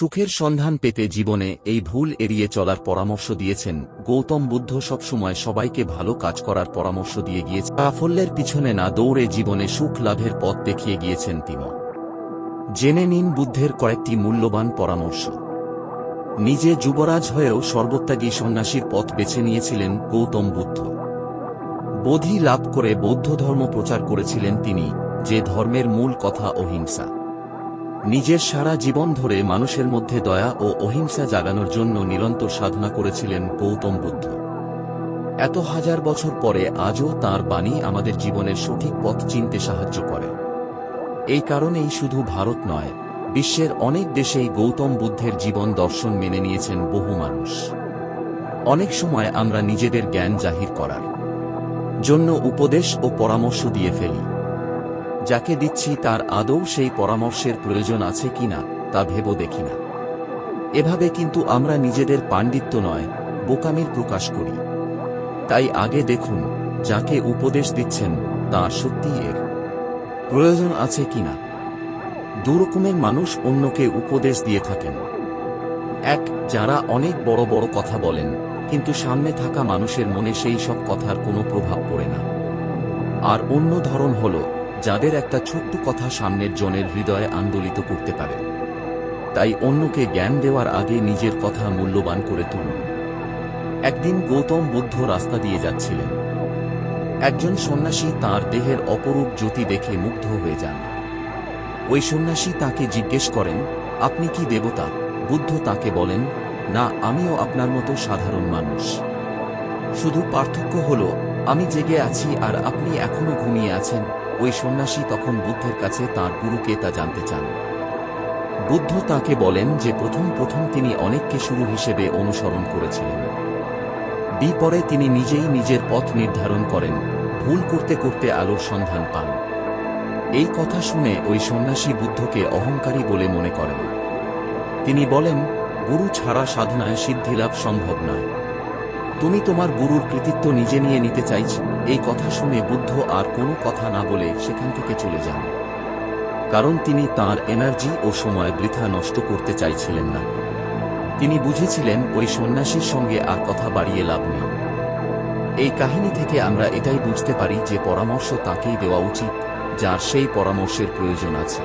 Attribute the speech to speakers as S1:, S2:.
S1: সুখের সন্ধান পেতে জীবনে এই ভুল এড়িয়ে চলার পরামর্শ দিয়েছেন গৌতম বুদ্ধ। সবসময় সবাইকে ভালো কাজ করার পরামর্শ দিয়ে গিয়েছেন, সাফল্যের পিছনে না দৌড়ে জীবনে সুখ লাভের পথ দেখিয়ে গিয়েছেন তিনি। জেনে নিন বুদ্ধের কয়েকটি মূল্যবান পরামর্শ। নিজে যুবরাজ হয়েও সর্বত্যাগী সন্ন্যাসীর পথ বেছে নিয়েছিলেন গৌতম বুদ্ধ। বোধি লাভ করে বৌদ্ধ ধর্ম প্রচার করেছিলেন তিনি, যে ধর্মের মূল কথা অহিংসা। নিজের সারা জীবন ধরে মানুষের মধ্যে দয়া ও অহিংসা জাগানোর জন্য নিরন্তর সাধনা করেছিলেন গৌতম বুদ্ধ। এত হাজার বছর পরে আজও তাঁর বাণী আমাদের জীবনের সঠিক পথ চিনতে সাহায্য করে। এই কারণেই শুধু ভারত নয়, বিশ্বের অনেক দেশেই গৌতম বুদ্ধের জীবন দর্শন মেনে নিয়েছেন বহু মানুষ। অনেক সময় আমরা নিজেদের জ্ঞান জাহির করার জন্য উপদেশ ও পরামর্শ দিয়ে ফেলি। যাকে দিচ্ছি তার আদৌ সেই পরামর্শের প্রয়োজন আছে কিনা তা ভেবে দেখি না। এভাবে কিন্তু আমরা নিজেদের পাণ্ডিত্য নয়, বোকামির প্রকাশ করি। তাই আগে দেখুন যাকে উপদেশ দিচ্ছেন তার সত্যি এর প্রয়োজন আছে কিনা। দুরকমের মানুষ অন্যকে উপদেশ দিয়ে থাকেন। এক, যারা অনেক বড় বড় কথা বলেন, কিন্তু সামনে থাকা মানুষের মনে সেই সব কথার কোনো প্রভাব পড়ে না। আর অন্য ধরন হল যাদের একটা ছোট্ট কথা সামনের জনের হৃদয়ে আন্দোলিত করতে পারে। তাই অন্যকে জ্ঞান দেওয়ার আগে নিজের কথা মূল্যবান করে তুলুন। একদিন গৌতম বুদ্ধ রাস্তা দিয়ে যাচ্ছিলেন। একজন সন্ন্যাসী তাঁর দেহের অপরূপ জ্যোতি দেখে মুগ্ধ হয়ে যান। ওই সন্ন্যাসী তাকে জিজ্ঞেস করেন, আপনি কি দেবতা? বুদ্ধ তাকে বলেন, না, আমিও আপনার মতো সাধারণ মানুষ। শুধু পার্থক্য হল আমি জেগে আছি আর আপনি এখনো ঘুমিয়ে আছেন। ওই সন্ন্যাসী তখন বুদ্ধের কাছে তাঁর গুরুকে তা জানতে চান। বুদ্ধ তাকে বলেন যে প্রথম তিনি অনেককে শুরু হিসেবে অনুসরণ করেছিলেন। পরে তিনি নিজেই নিজের পথ নির্ধারণ করেন, ভুল করতে করতে আলোর সন্ধান পান। এই কথা শুনে ওই সন্ন্যাসী বুদ্ধকে অহংকারী বলে মনে করেন। তিনি বলেন, গুরু ছাড়া সাধনায় সিদ্ধিলাভ সম্ভব নয়। তুমি তোমার গুরুর কৃতিত্ব নিজে নিয়ে নিতে চাইছ। এই কথা শুনে বুদ্ধ আর কোনো কথা না বলে সেখান থেকে চলে যান। কারণ তিনি তাঁর এনার্জি ও সময় বৃথা নষ্ট করতে চাইছিলেন না। তিনি বুঝেছিলেন ওই সন্ন্যাসীর সঙ্গে আর কথা বাড়িয়ে লাভ নেই। এই কাহিনী থেকে আমরা এটাই বুঝতে পারি যে পরামর্শ তাকেই দেওয়া উচিত যার সেই পরামর্শের প্রয়োজন আছে।